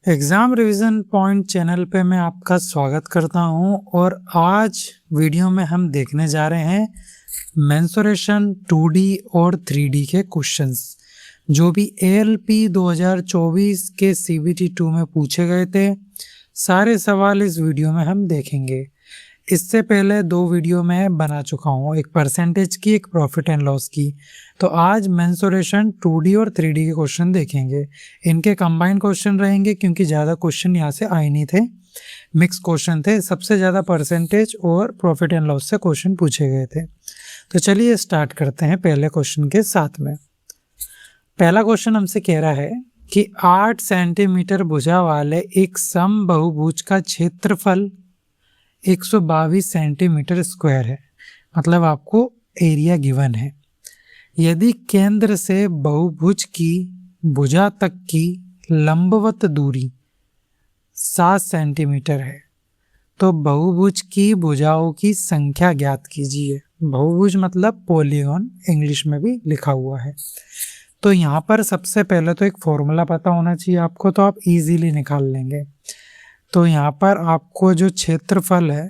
Exam revision point channel पे मैं आपका स्वागत करता हूं और आज वीडियो में हम देखने जा रहे हैं मेंसुरेशन 2D और 3D के क्वेश्चंस जो भी ALP 2024 के CBT 2 में पूछे गए थे। सारे सवाल इस वीडियो में हम देखेंगे। इससे पहले दो वीडियो मैं बना चुका हूँ, एक परसेंटेज की, एक प्रॉफिट एंड लॉस की। तो आज मेंसुरेशन 2D और 3D के क्वेश्चन देखेंगे। इनके कंबाइंड क्वेश्चन रहेंगे क्योंकि ज़्यादा क्वेश्चन यहाँ से आए नहीं थे, मिक्स क्वेश्चन थे। सबसे ज़्यादा परसेंटेज और प्रॉफिट एंड लॉस से क्वेश्चन पूछे गए थे। तो चलिए स्टार्ट करते हैं पहले क्वेश्चन के साथ में। पहला क्वेश्चन हमसे कह रहा है कि 8 सेंटीमीटर भुजा वाले एक समबाहुभुज का क्षेत्रफल 122 सेंटीमीटर स्क्वायर है। मतलब आपको एरिया गिवन है। यदि केंद्र से बहुभुज की भुजा तक की लंबवत दूरी 7 सेंटीमीटर है तो बहुभुज की भुजाओं की संख्या ज्ञात कीजिए। बहुभुज मतलब पॉलीगॉन, इंग्लिश में भी लिखा हुआ है। तो यहाँ पर सबसे पहले तो एक फॉर्मूला पता होना चाहिए आपको, तो आप इजीली निकाल लेंगे। तो यहाँ पर आपको जो क्षेत्रफल है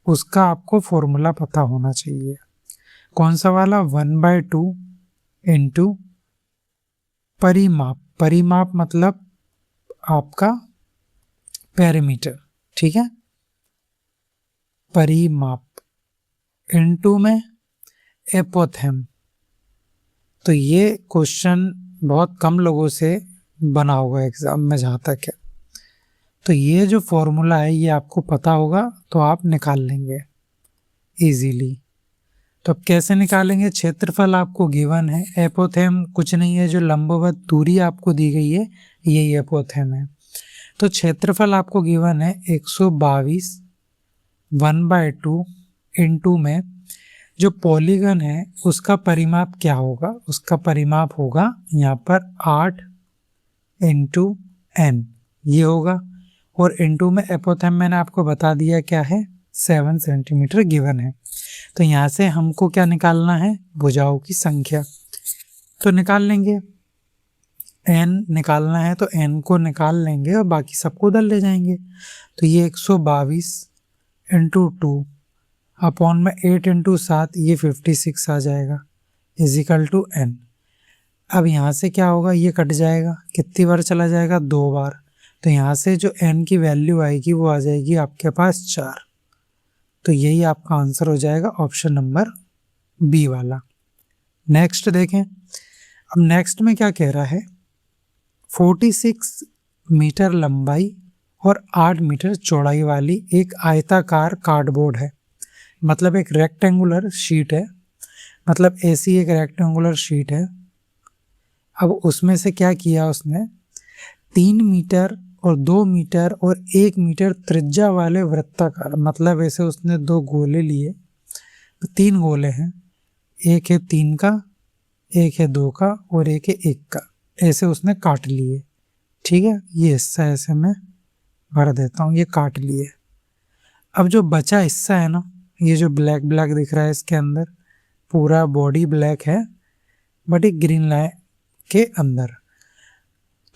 उसका आपको फॉर्मूला पता होना चाहिए। कौन सा वाला? 1/2 इंटू परिमाप। परिमाप मतलब आपका पेरीमीटर, ठीक है। परिमाप इंटू में एपोथेम। तो ये क्वेश्चन बहुत कम लोगों से बना होगा एग्जाम में जहाँ तक है। तो ये जो फॉर्मूला है ये आपको पता होगा तो आप निकाल लेंगे इजीली। तो अब कैसे निकालेंगे? क्षेत्रफल आपको गिवन है, एपोथेम कुछ नहीं है, जो लंबवत दूरी आपको दी गई है यही एपोथेम है। तो क्षेत्रफल आपको गिवन है 122, 1/2 इंटू में जो पॉलीगन है उसका परिमाप क्या होगा? उसका परिमाप होगा यहाँ पर 8 इंटू n, ये होगा। और इंटू में एपोथेम मैंने आपको बता दिया क्या है, 7 सेंटीमीटर गिवन है। तो यहाँ से हमको क्या निकालना है? भुजाओं की संख्या। तो निकाल लेंगे, n निकालना है तो n को निकाल लेंगे और बाकी सबको उधर ले जाएंगे। तो ये 122 इंटू 2 अपॉन में 8 इंटू 7, ये 56 आ जाएगा, इजिकल टू n। अब यहाँ से क्या होगा? ये कट जाएगा, कितनी बार चला जाएगा? 2 बार। तो यहाँ से जो n की वैल्यू आएगी वो आ जाएगी आपके पास 4। तो यही आपका आंसर हो जाएगा, ऑप्शन नंबर बी वाला। नेक्स्ट देखें। अब नेक्स्ट में क्या कह रहा है? 46 मीटर लंबाई और 8 मीटर चौड़ाई वाली एक आयताकार कार्डबोर्ड है। मतलब एक रेक्टेंगुलर शीट है, मतलब ऐसी एक रेक्टेंगुलर शीट है। अब उसमें से क्या किया उसने? 3 मीटर और 2 मीटर और 1 मीटर त्रिज्या वाले वृत्ताकार, मतलब ऐसे उसने 2 गोले लिए। तो 3 गोले हैं, एक है 3 का, एक है 2 का और एक है 1 का। ऐसे उसने काट लिए, ठीक है। ये हिस्सा ऐसे मैं भर देता हूँ, ये काट लिए। अब जो बचा हिस्सा है ना, ये जो ब्लैक ब्लैक दिख रहा है, इसके अंदर पूरा बॉडी ब्लैक है बट एक ग्रीन लाइन के अंदर।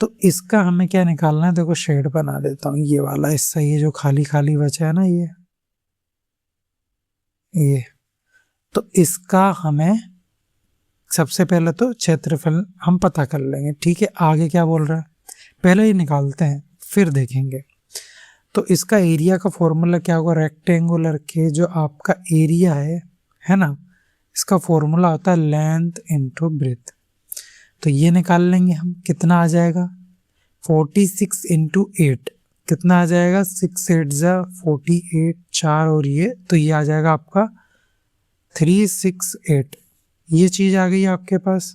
तो इसका हमें क्या निकालना है? देखो शेड बना देता हूँ, ये वाला हिस्सा, ये जो खाली खाली बचा है ना, ये तो इसका हमें सबसे पहले तो क्षेत्रफल हम पता कर लेंगे, ठीक है। आगे क्या बोल रहा है पहले ही निकालते हैं फिर देखेंगे। तो इसका एरिया का फॉर्मूला क्या होगा? रेक्टेंगुलर के जो आपका एरिया है ना, इसका फॉर्मूला होता है लेंथ इंटू ब्रेथ। तो ये निकाल लेंगे हम, कितना आ जाएगा? 46 इंटू 8, कितना आ जाएगा? 6 8 जा 48, 4 और ये, तो ये आ जाएगा आपका 368। ये चीज आ गई आपके पास।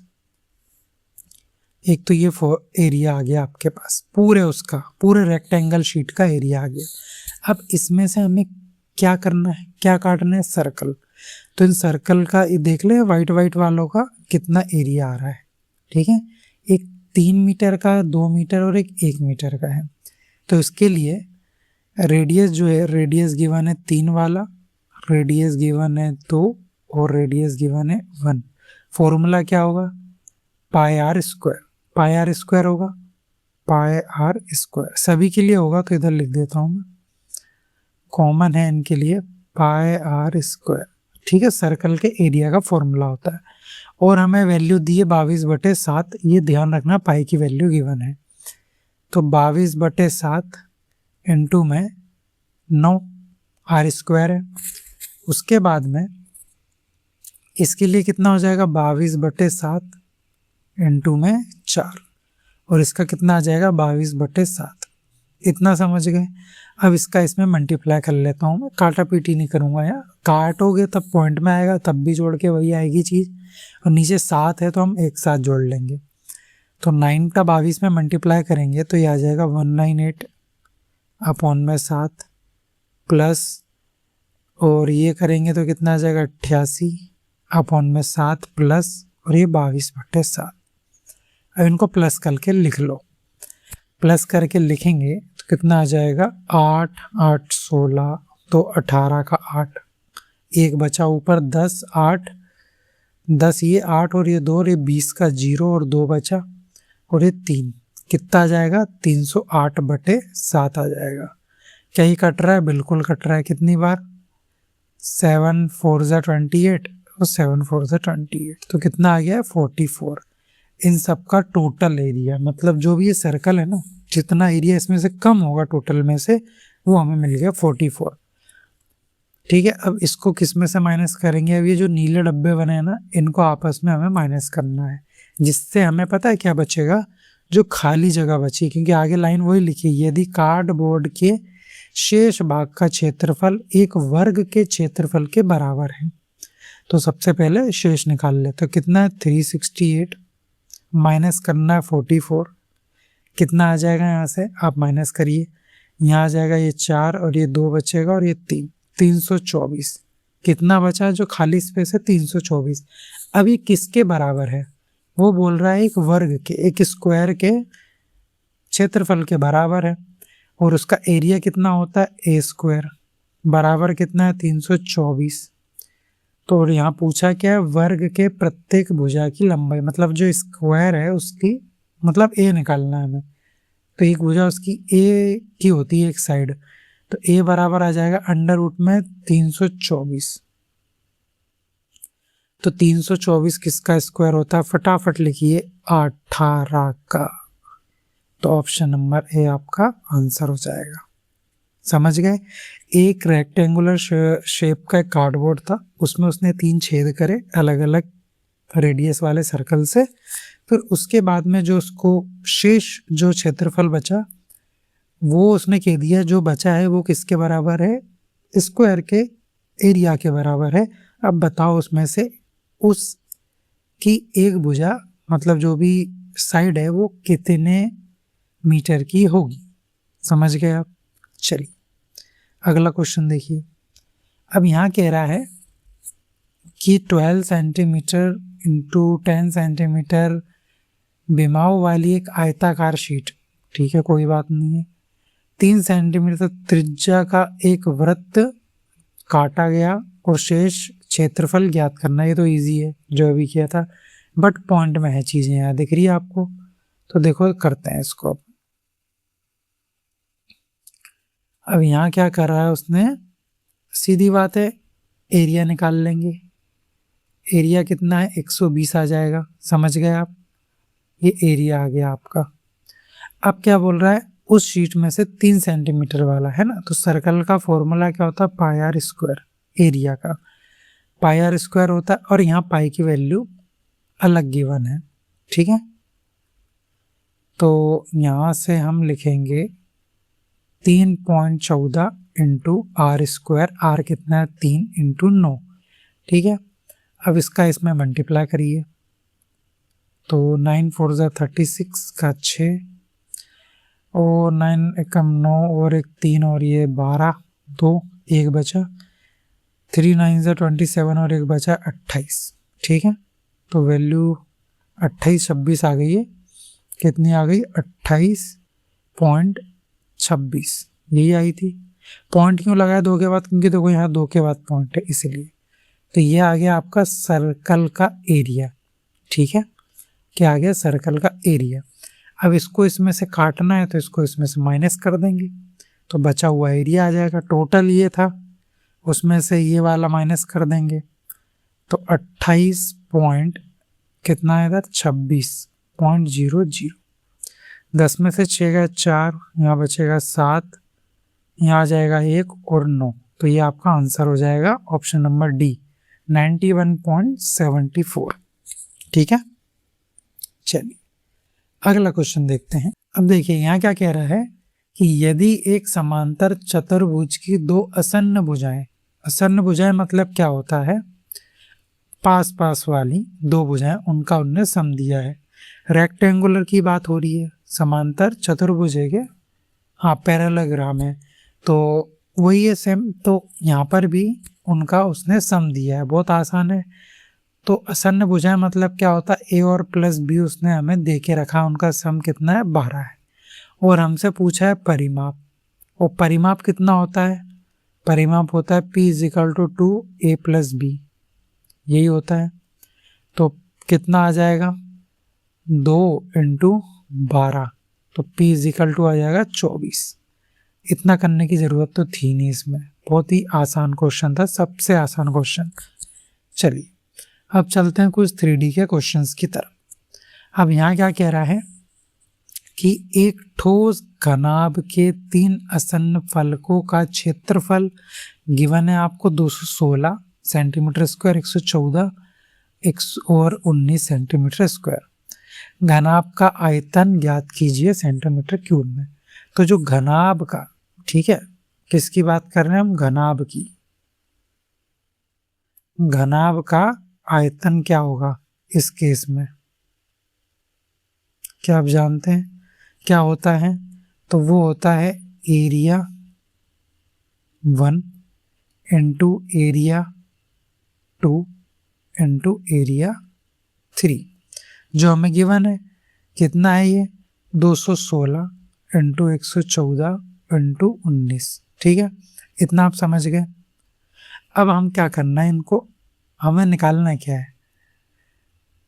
एक तो ये एरिया आ गया आपके पास, पूरे उसका, पूरे रेक्टेंगल शीट का एरिया आ गया। अब इसमें से हमें क्या करना है? क्या काटना है? सर्कल। तो इन सर्कल का देख ले, वाइट वाइट वालों का कितना एरिया आ रहा है, ठीक है। एक 3 मीटर का, 2 मीटर और एक 1 मीटर का है। तो इसके लिए रेडियस जो है, रेडियस गिवन है 3 वाला, रेडियस गिवन है 2 और रेडियस गिवन है 1। फॉर्मूला क्या होगा? Pi r square. Pi r square होगा पाई आर स्क्वायर, सभी के लिए होगा तो इधर लिख देता हूँ मैं, कॉमन है इनके लिए, पाई आर स्क्वायर। ठीक है, सर्कल के एरिया का फॉर्मूला होता है। और हमें वैल्यू दी है 22/7, ये ध्यान रखना पाई की वैल्यू गिवन है। तो 22/7 इंटू में 9 आर स्क्वायर है। उसके बाद में इसके लिए कितना हो जाएगा, 22/7 इंटू में 4, और इसका कितना आ जाएगा 22/7। इतना समझ गए। अब इसका इसमें मल्टीप्लाई कर लेता हूँ मैं, काटा पीटी नहीं करूँगा यार, काटोगे तब पॉइंट में आएगा, तब भी जोड़ के वही आएगी चीज़। और नीचे 7 है तो हम एक साथ जोड़ लेंगे। तो 9 का 22 में मल्टीप्लाई करेंगे तो ये आ जाएगा 198 अपॉन में 7 प्लस, और ये करेंगे तो कितना आ जाएगा 88 अपॉन में 7 प्लस, और ये 22/7। अब इनको प्लस करके लिख लो। प्लस करके लिखेंगे तो कितना आ जाएगा 8 8 16, तो 18 का 8, एक बचा ऊपर 10, 8 10, ये 8 और ये 2, और ये 20 का 0 और 2 बचा, और ये 3, कितना आ जाएगा 308/7 आ जाएगा। क्या ही कट रहा है, बिल्कुल कट रहा है। कितनी बार, 7 4 28 और 7 4 28, तो कितना आ गया है 44। इन सब का टोटल एरिया, मतलब जो भी ये सर्कल है ना, जितना एरिया इसमें से कम होगा टोटल में से, वो हमें मिल गया 44। ठीक है, अब इसको किस में से माइनस करेंगे, अब ये जो नीले डब्बे बने हैं ना, इनको आपस में हमें माइनस करना है, जिससे हमें पता है क्या बचेगा, जो खाली जगह बची। क्योंकि आगे लाइन वही लिखी, यदि कार्डबोर्ड के शेष भाग का क्षेत्रफल एक वर्ग के क्षेत्रफल के बराबर है। तो सबसे पहले शेष निकाल ले, तो कितना है 368 माइनस करना है 44, कितना आ जाएगा यहाँ से आप माइनस करिए, यहाँ आ जाएगा ये 4 और ये 2 बचेगा और ये 3, 324। कितना बचा जो खाली स्पेस है 324। अब ये किसके बराबर है, वो बोल रहा है एक वर्ग के, एक स्क्वायर के क्षेत्रफल के बराबर है। और उसका एरिया कितना होता है ए स्क्वायर, बराबर कितना है 324। तो और यहाँ पूछा क्या है, वर्ग के प्रत्येक भुजा की लंबाई, मतलब जो स्क्वायर है उसकी मतलब ए निकालना है हमें। तो एक भुजा उसकी ए की होती है एक साइड, तो ए बराबर आ जाएगा √ में 324। तो 324 किसका स्क्वायर होता है, फटाफट लिखिए 18 का। तो ऑप्शन नंबर ए आपका आंसर हो जाएगा। समझ गए। एक रेक्टेंगुलर शेप का एक कार्डबोर्ड था, उसमें उसने 3 छेद करे अलग अलग रेडियस वाले सर्कल से। फिर उसके बाद में जो उसको शेष जो क्षेत्रफल बचा, वो उसने कह दिया जो बचा है वो किसके बराबर है, स्क्वायर के एरिया के बराबर है। अब बताओ उसमें से उसकी एक भुजा, मतलब जो भी साइड है, वो कितने मीटर की होगी। समझ गए आप। चलिए अगला क्वेश्चन देखिए। अब यहाँ कह रहा है कि 12 सेंटीमीटर इंटू 10 सेंटीमीटर बिमाव वाली एक आयताकार शीट, ठीक है कोई बात नहीं है, 3 सेंटीमीटर त्रिज्या का एक वृत्त काटा गया और शेष क्षेत्रफल ज्ञात करना। ये तो इजी है जो अभी किया था, बट पॉइंट में है चीजें, यहाँ दिख रही है आपको। तो देखो करते हैं इसको। अब यहाँ क्या कर रहा है उसने, सीधी बात है एरिया निकाल लेंगे। एरिया कितना है 120 आ जाएगा। समझ गए आप, ये एरिया आ गया आपका। अब क्या बोल रहा है, उस शीट में से 3 सेंटीमीटर वाला है ना, तो सर्कल का फॉर्मूला क्या होता है, पाई आर स्क्वायर, एरिया का पाई आर स्क्वायर होता है। और यहाँ पाई की वैल्यू अलग गिवन है, ठीक है। तो यहाँ से हम लिखेंगे 3.14 इंटू आर स्क्वायर, आर कितना है 3 इंटू 9, ठीक है। अब इसका इसमें मल्टीप्लाई करिए, तो 9 4 36 का 6 और 9 एकम 9 और एक 3 और ये 12, 2 एक बचा, 3 9 27 और एक बचा 28, ठीक है। तो वैल्यू 28 26 आ गई है। कितनी आ गई 28.26, यही आई थी। पॉइंट क्यों लगाया 2 के बाद, क्योंकि देखो यहाँ 2 के बाद पॉइंट है इसलिए। तो ये आ गया आपका सर्कल का एरिया, ठीक है। क्या आ गया सर्कल का एरिया। अब इसको इसमें से काटना है तो इसको इसमें से माइनस कर देंगे, तो बचा हुआ एरिया आ जाएगा। टोटल ये था, उसमें से ये वाला माइनस कर देंगे तो 28 पॉइंट कितना है इधर 26.00। 10 में से 6 गया 4, यहाँ बचेगा 7, यहाँ आ जाएगा 1 और 9। तो ये आपका आंसर हो जाएगा ऑप्शन नंबर डी 91.74। ठीक है, चलिए अगला क्वेश्चन देखते हैं। अब देखिए यहाँ क्या कह रहा है कि यदि एक समांतर चतुर्भुज की दो आसन्न भुजाएं, आसन्न भुजाएं मतलब क्या होता है, पास पास वाली दो भुजाएं, उनका उनने सम दिया है। रेक्टेंगुलर की बात हो रही है, समांतर चतुर्भुज है क्या, हाँ पैरेललोग्राम है, तो वही है सेम। तो यहाँ पर भी उनका उसने सम दिया है, बहुत आसान है। तो आसन्न भुजाएं मतलब क्या होता है, ए और प्लस बी उसने हमें दे के रखा, उनका सम कितना है 12 है, और हमसे पूछा है परिमाप। और परिमाप कितना होता है, परिमाप होता है P = 2a + b, यही होता है। तो कितना आ जाएगा 2 × 12, तो P = आ जाएगा 24। इतना करने की जरूरत तो थी नहीं इसमें, बहुत ही आसान क्वेश्चन था, सबसे आसान क्वेश्चन। चलिए अब चलते हैं कुछ 3D के क्वेश्चंस की तरफ। अब यहाँ क्या कह रहा है कि एक ठोस घनाभ के 3 आसन्न फलकों का क्षेत्रफल गिवन है आपको 216 सेंटीमीटर स्क्वायर, 114 और 19 सेंटीमीटर स्क्वायर। घनाभ का आयतन ज्ञात कीजिए सेंटीमीटर क्यूब में। तो जो घनाभ का, ठीक है, किसकी बात कर रहे हैं हम, घनाभ की। घनाभ का आयतन क्या होगा इस केस में, क्या आप जानते हैं क्या होता है, तो वो होता है एरिया 1 × एरिया 2 × एरिया 3, जो हमें गिवन है। कितना है ये 216 × 114 × 19। ठीक है, इतना आप समझ गए। अब हम क्या करना है, इनको हमें निकालना क्या है,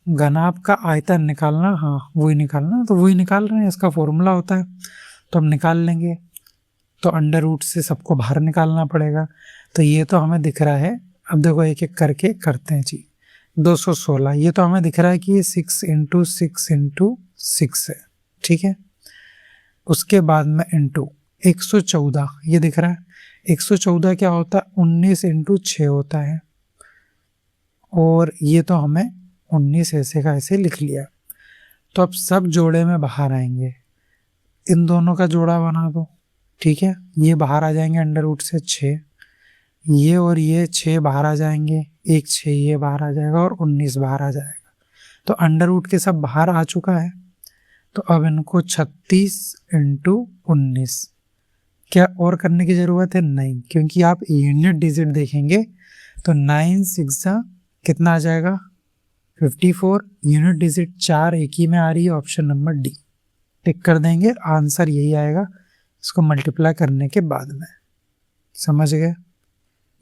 घनाभ का आयतन निकालना, हाँ वही निकालना, तो वही निकाल रहे हैं, इसका फॉर्मूला होता है तो हम निकाल लेंगे। तो अंडर रूट से सबको बाहर निकालना पड़ेगा, तो ये तो हमें दिख रहा है। अब देखो एक एक करके करते हैं जी। 216 ये तो हमें दिख रहा है कि ये 6 × 6 × 6 है, ठीक है। उसके बाद में इंटू 114 ये दिख रहा है, 114 क्या होता है 19 × 6 होता है, और ये तो हमें 19 ऐसे का ऐसे लिख लिया। तो अब सब जोड़े में बाहर आएंगे, इन दोनों का जोड़ा बना दो, ठीक है। ये बाहर आ जाएंगे अंडर रूट से 6, ये और ये 6 बाहर आ जाएंगे, एक 6 ये बाहर आ जाएगा और 19 बाहर आ जाएगा। तो अंडर रूट के सब बाहर आ चुका है। तो अब इनको 36 × 19 क्या और करने की ज़रूरत है, नहीं, क्योंकि आप यूनिट डिजिट देखेंगे तो 9 6 कितना आ जाएगा 54। यूनिट डिजिट 4 एक ही में आ रही है, ऑप्शन नंबर डी टिक कर देंगे, आंसर यही आएगा। इसको मल्टीप्लाई करने के बाद में, समझ गए,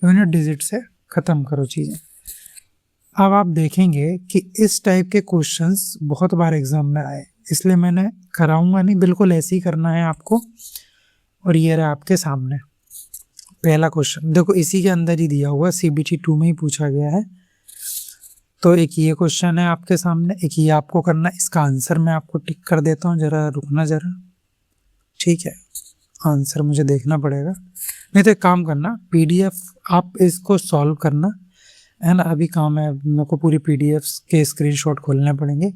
यूनिट डिजिट से ख़त्म करो चीज़ें। अब आप देखेंगे कि इस टाइप के क्वेश्चंस बहुत बार एग्जाम में आए, इसलिए मैंने कराऊंगा नहीं, बिल्कुल ऐसे ही करना है आपको। और ये रहा आपके सामने पहला क्वेश्चन, देखो इसी के अंदर ही दिया हुआ, CBT 2 में ही पूछा गया है। तो एक ये क्वेश्चन है आपके सामने, एक ये आपको करना, इसका आंसर मैं आपको टिक कर देता हूँ, जरा रुकना जरा, ठीक है। आंसर मुझे देखना पड़ेगा, नहीं तो एक काम करना PDF आप इसको सॉल्व करना है ना, अभी काम है मेरे को, पूरी PDF के स्क्रीनशॉट खोलने पड़ेंगे।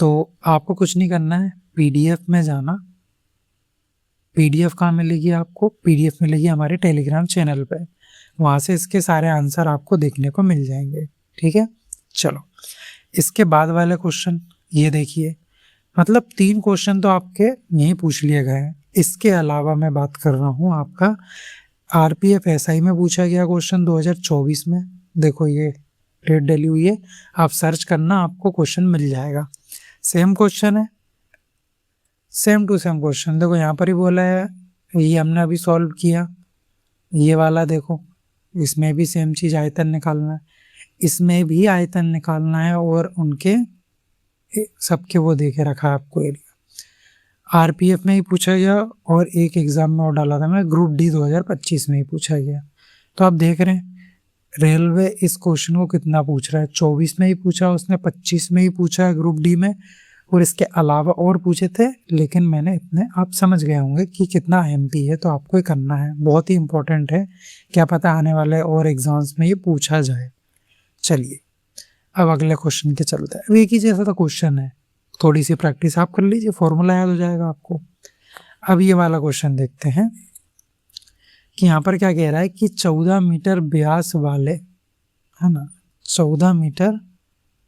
तो आपको कुछ नहीं करना है, PDF में जाना। PDF कहाँ मिलेगी आपको, PDF मिलेगी हमारे टेलीग्राम चैनल पे, वहाँ से इसके सारे आंसर आपको देखने को मिल जाएंगे, ठीक है। चलो इसके बाद वाले क्वेश्चन ये देखिए, मतलब 3 क्वेश्चन तो आपके यहीं पूछ लिए गए हैं। इसके अलावा मैं बात कर रहा हूँ आपका RPF SI में पूछा गया क्वेश्चन 2024 में, देखो ये डेट डली हुई है, आप सर्च करना आपको क्वेश्चन मिल जाएगा। सेम क्वेश्चन है, सेम टू सेम क्वेश्चन, देखो यहाँ पर ही बोला है, ये हमने अभी सॉल्व किया, ये वाला देखो, इसमें भी सेम चीज़ आयतन निकालना है, इसमें भी आयतन निकालना है, और उनके सबके वो दे के रखा है आपको एरिया। आरपीएफ में ही पूछा गया और एक एग्जाम में और डाला था मैं, ग्रुप डी 2025 में ही पूछा गया। तो आप देख रहे हैं रेलवे इस क्वेश्चन को कितना पूछ रहा है, 24 में ही पूछा उसने, 25 में ही पूछा है ग्रुप डी में, और इसके अलावा और पूछे थे, लेकिन मैंने इतने आप समझ गए होंगे कि कितना एमपी है, तो आपको ही करना है, बहुत ही इंपॉर्टेंट है, क्या पता आने वाले और एग्जाम्स में ये पूछा जाए। चलिए अब अगले क्वेश्चन के चलते हैं। एक ही जैसा तो क्वेश्चन है, थोड़ी सी प्रैक्टिस आप कर लीजिए, फॉर्मूला याद हो जाएगा आपको। अब ये वाला क्वेश्चन देखते हैं कि यहाँ पर क्या कह रहा है कि 14 मीटर व्यास वाले, है ना, 14 मीटर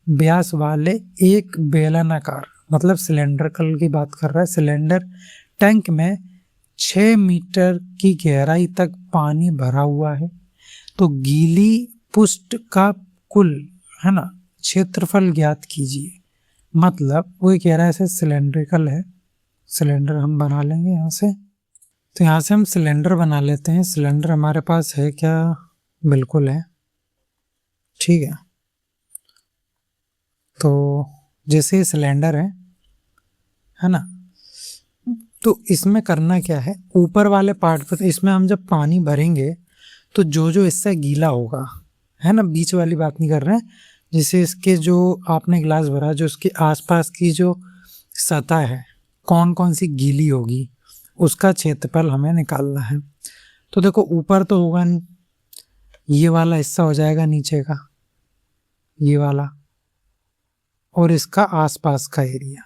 व्यास वाले एक बेलनाकार, मतलब सिलेंड्रिकल की बात कर रहा है, सिलेंडर टैंक में 6 मीटर की गहराई तक पानी भरा हुआ है, तो गीली पुष्ट का कुल, है ना, क्षेत्रफल ज्ञात कीजिए। मतलब वो कह रहा है ऐसे सिलेंड्रिकल है, सिलेंडर हम बना लेंगे यहाँ से, तो यहाँ से हम सिलेंडर बना लेते हैं। सिलेंडर हमारे पास है क्या? बिल्कुल है, ठीक है। तो जैसे सिलेंडर है ना, तो इसमें करना क्या है, ऊपर वाले पार्ट पर, इसमें हम जब पानी भरेंगे तो जो जो इससे गीला होगा, है ना, बीच वाली बात नहीं कर रहे हैं, जैसे इसके जो आपने गिलास भरा, जो उसके आसपास की जो सतह है, कौन कौन सी गीली होगी, उसका क्षेत्रफल हमें निकालना है। तो देखो ऊपर तो होगा नहीं, ये वाला हिस्सा हो जाएगा नीचे का, ये वाला, और इसका आसपास का एरिया,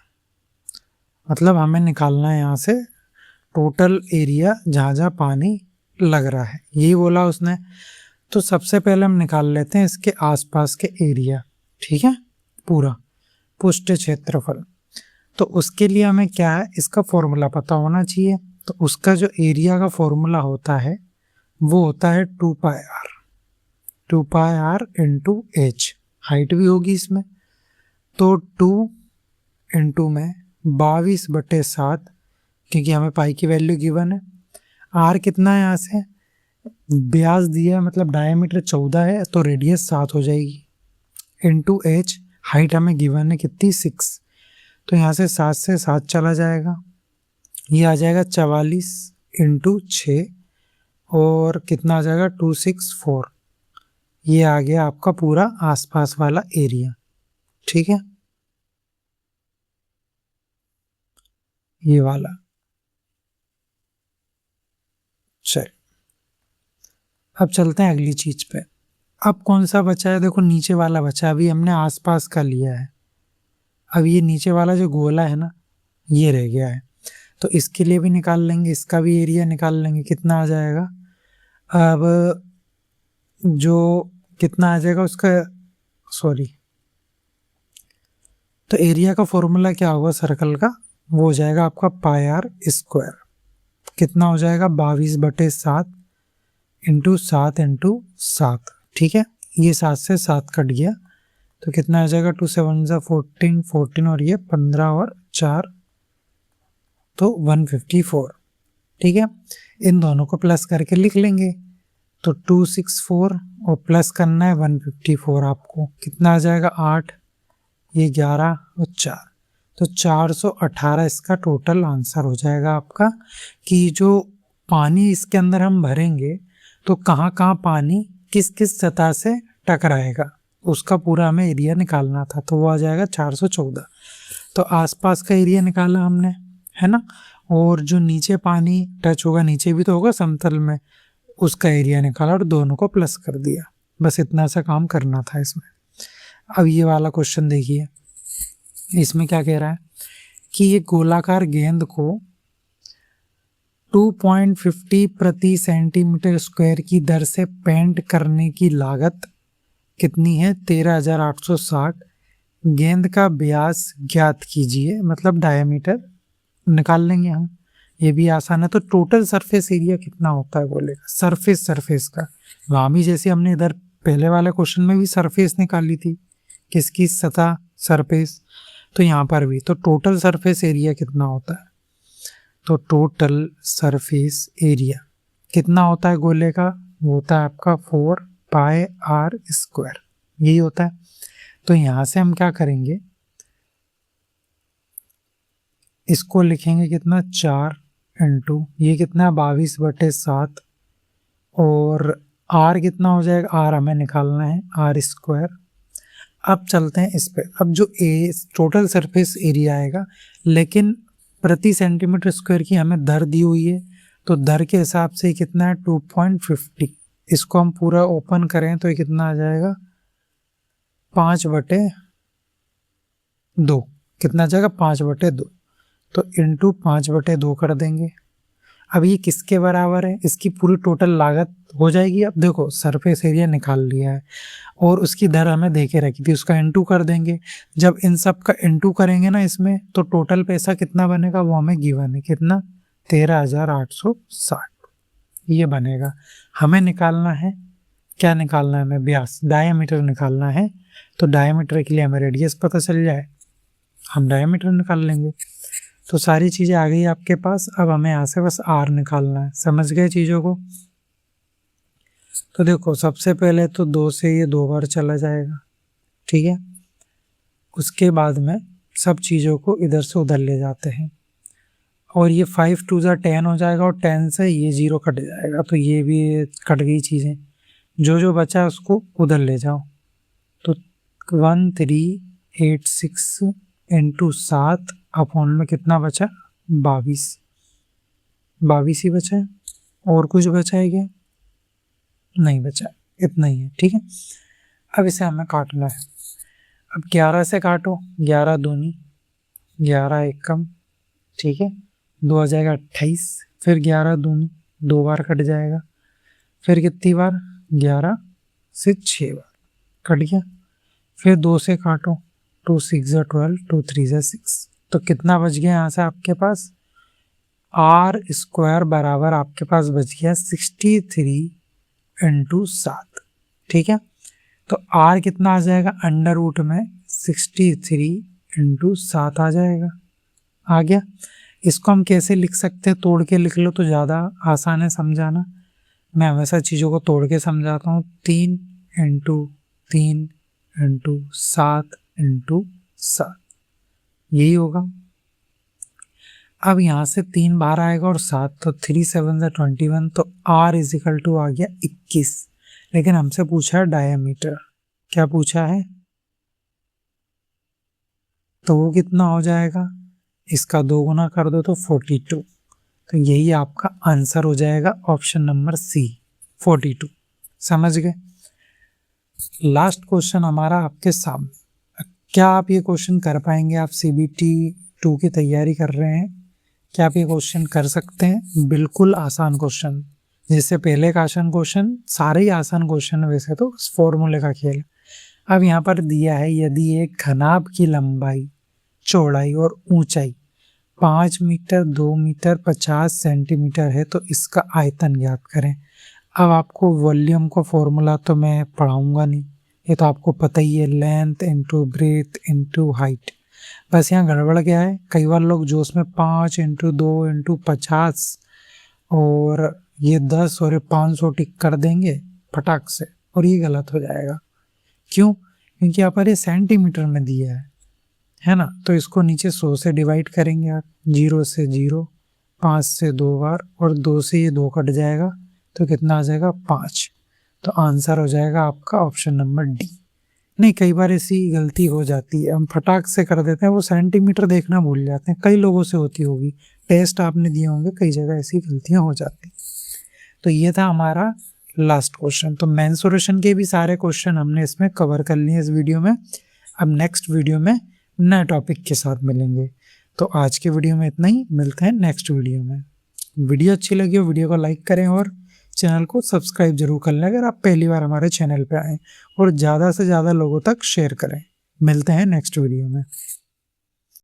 मतलब हमें निकालना है यहाँ से टोटल एरिया जहाँ जहाँ पानी लग रहा है, यही बोला उसने। तो सबसे पहले हम निकाल लेते हैं इसके आसपास के एरिया, ठीक है, पूरा पृष्ठ क्षेत्रफल। तो उसके लिए हमें क्या है, इसका फॉर्मूला पता होना चाहिए। तो उसका जो एरिया का फॉर्मूला होता है वो होता है 2πr इंटू एच, हाइट भी होगी इसमें, तो 2 इंटू में 22/7, क्योंकि हमें पाई की वैल्यू गिवन है। आर कितना है, यहाँ से व्यास दिया है, मतलब डायमीटर 14 है, तो रेडियस 7 हो जाएगी, इंटू एच, हाइट हमें गिवन है कितनी, 6, तो यहाँ से 7 से 7 चला जाएगा, ये आ जाएगा 44 इंटू 6, और कितना आ जाएगा 264, ये आ गया आपका पूरा आसपास वाला एरिया, ठीक है, ये वाला। चल अब चलते हैं अगली चीज पे। अब कौन सा बचा है, देखो नीचे वाला बचा, अभी हमने आसपास का लिया है, अब ये नीचे वाला जो गोला है ना, ये रह गया है, तो इसके लिए भी निकाल लेंगे, इसका भी एरिया निकाल लेंगे, कितना आ जाएगा, अब जो कितना आ जाएगा उसका, सॉरी, तो एरिया का फॉर्मूला क्या होगा सर्कल का, वो हो जाएगा आपका πr², कितना हो जाएगा 22/7 इंटू 7 इंटू 7, ठीक है, ये 7 से 7 कट गया, तो कितना आ जाएगा 2 7 14 14, और ये 15 और 4, तो 154, ठीक है। इन दोनों को प्लस करके लिख लेंगे, तो 264 और प्लस करना है 154, आपको कितना आ जाएगा 8, ये 11 और 4, तो 418 इसका टोटल आंसर हो जाएगा आपका, कि जो पानी इसके अंदर हम भरेंगे तो कहाँ कहाँ पानी किस किस सतह से टकराएगा, उसका पूरा हमें एरिया निकालना था, तो वो आ जाएगा 414। तो आसपास का एरिया निकाला हमने, है ना, और जो नीचे पानी टच होगा, नीचे भी तो होगा समतल में, उसका एरिया निकाला और दोनों को प्लस कर दिया, बस इतना सा काम करना था इसमें। अब ये वाला क्वेश्चन देखिए, इसमें क्या कह रहा है कि ये गोलाकार गेंद को 2.50 प्रति सेंटीमीटर स्क्वायर की दर से पेंट करने की लागत कितनी है, 13,860। गेंद का व्यास ज्ञात कीजिए, मतलब डायमीटर निकाल लेंगे हम, ये भी आसान है। तो टोटल सरफेस एरिया कितना होता है बोलेगा, सरफेस का, वहाँ भी जैसे हमने इधर पहले वाले क्वेश्चन में भी सरफेस निकाली थी, किसकी सतह, सरफेस, तो यहाँ पर भी, तो टोटल सरफेस एरिया कितना होता है, तो टोटल सरफेस एरिया कितना होता है गोले का, वो होता है आपका 4πr², यही होता है। तो यहाँ से हम क्या करेंगे, इसको लिखेंगे कितना 4 इंटू ये कितना 22/7 और आर कितना हो जाएगा, आर हमें निकालना है r²। अब चलते हैं इस पे। अब जो ए टोटल सरफेस एरिया आएगा, लेकिन प्रति सेंटीमीटर स्क्वायर की हमें दर दी हुई है, तो दर के हिसाब से कितना है 2.50। इसको हम पूरा ओपन करें तो ये कितना आ जाएगा 5/2। कितना आ जाएगा 5/2, तो इंटू 5/2 कर देंगे। अब ये किसके बराबर है, इसकी पूरी टोटल लागत हो जाएगी। अब देखो सरफेस एरिया निकाल लिया है और उसकी दर हमें दे के रखी थी, उसका इंटू कर देंगे। जब इन सब का इंटू करेंगे ना इसमें, तो टोटल पैसा कितना बनेगा वो हमें गिवन है, कितना 13,860 ये बनेगा। हमें निकालना है, क्या निकालना है हमें, व्यास, डायामीटर निकालना है। तो डायामीटर के लिए हमें रेडियस पता चल जाए, हम डायामीटर निकाल लेंगे। तो सारी चीज़ें आ गई आपके पास। अब हमें यहाँ से बस आर निकालना है। समझ गए चीज़ों को? तो देखो सबसे पहले तो 2 से ये 2 बार चला जाएगा, ठीक है। उसके बाद में सब चीज़ों को इधर से उधर ले जाते हैं और ये 5 2 10 हो जाएगा और 10 से ये 0 कट जाएगा, तो ये भी कट गई चीज़ें। जो जो बचा उसको उधर ले जाओ। तो 1386 इंटू 7 अपॉन में कितना बचा 22 ही बचा है। और कुछ बचा है क्या? नहीं बचा, इतना ही है, ठीक है। अब इसे हमें काटना है। अब 11 से काटो, 11 दूनी 11 एकम, ठीक है। 2 आ जाएगा 28, फिर 11 दूनी 2 बार कट जाएगा, फिर कितनी बार 11 से 6 बार कट गया। फिर 2 से काटो, 2 6 12, 2 3 6, तो कितना बच गया यहाँ से आपके पास r² बराबर आपके पास बच गया 63 इंटू 7, ठीक है। तो r कितना आ जाएगा अंडर रूट में 63 इंटू 7 आ जाएगा। आ गया। इसको हम कैसे लिख सकते हैं, तोड़ के लिख लो तो ज़्यादा आसान है समझाना। मैं हमेशा चीज़ों को तोड़ के समझाता हूँ। 3 इंटू 3 इंटू 7 इंटू 7 यही होगा। अब यहाँ से 3 बाहर आएगा और 7, तो 3 7 21, तो r इजिकल टू आ गया 21। लेकिन हमसे पूछा है डायमीटर, क्या पूछा है, तो वो कितना हो जाएगा, इसका 2 गुना कर दो तो 42। तो यही आपका आंसर हो जाएगा ऑप्शन नंबर सी 42। समझ गए? लास्ट क्वेश्चन हमारा आपके सामने। क्या आप ये क्वेश्चन कर पाएंगे? आप CBT 2 की तैयारी कर रहे हैं, क्या आप ये क्वेश्चन कर सकते हैं? बिल्कुल आसान क्वेश्चन, जैसे पहले का आसान क्वेश्चन, सारे ही आसान क्वेश्चन है वैसे तो, फॉर्मूले का खेल। अब यहाँ पर दिया है यदि एक घनाभ की लंबाई, चौड़ाई और ऊंचाई 5 मीटर, 2 मीटर, 50 सेंटीमीटर है, तो इसका आयतन ज्ञात करें। अब आपको वॉल्यूम का फॉर्मूला तो मैं पढ़ाऊंगा नहीं, ये तो आपको पता ही है, length into breadth into height. बस यहाँ गड़बड़ क्या है, कई बार लोग जो उसमें 5 इंटू 2 इंटू 50 और ये 10 और ये 500 टिक कर देंगे फटाक से, और ये गलत हो जाएगा। क्यों? क्योंकि यहाँ पर ये सेंटीमीटर में दिया है ना। तो इसको नीचे 100 से डिवाइड करेंगे आप, 0 से 0, 5 से 2 बार और 2 से ये 2 कट जाएगा, तो कितना आ जाएगा 5। तो आंसर हो जाएगा आपका ऑप्शन नंबर डी। नहीं, कई बार ऐसी गलती हो जाती है, हम फटाक से कर देते हैं, वो सेंटीमीटर देखना भूल जाते हैं। कई लोगों से होती होगी, टेस्ट आपने दिए होंगे, कई जगह ऐसी गलतियां हो जाती। तो ये था हमारा लास्ट क्वेश्चन। तो मेंसुरेशन के भी सारे क्वेश्चन हमने इसमें कवर कर लिए इस वीडियो में। अब नेक्स्ट वीडियो में नए टॉपिक के साथ मिलेंगे। तो आज के वीडियो में इतना ही, मिलते हैं नेक्स्ट वीडियो में। वीडियो अच्छी लगी हो वीडियो को लाइक करें और चैनल को सब्सक्राइब जरूर कर लें अगर आप पहली बार हमारे चैनल पे आएँ, और ज़्यादा से ज़्यादा लोगों तक शेयर करें। मिलते हैं नेक्स्ट वीडियो में।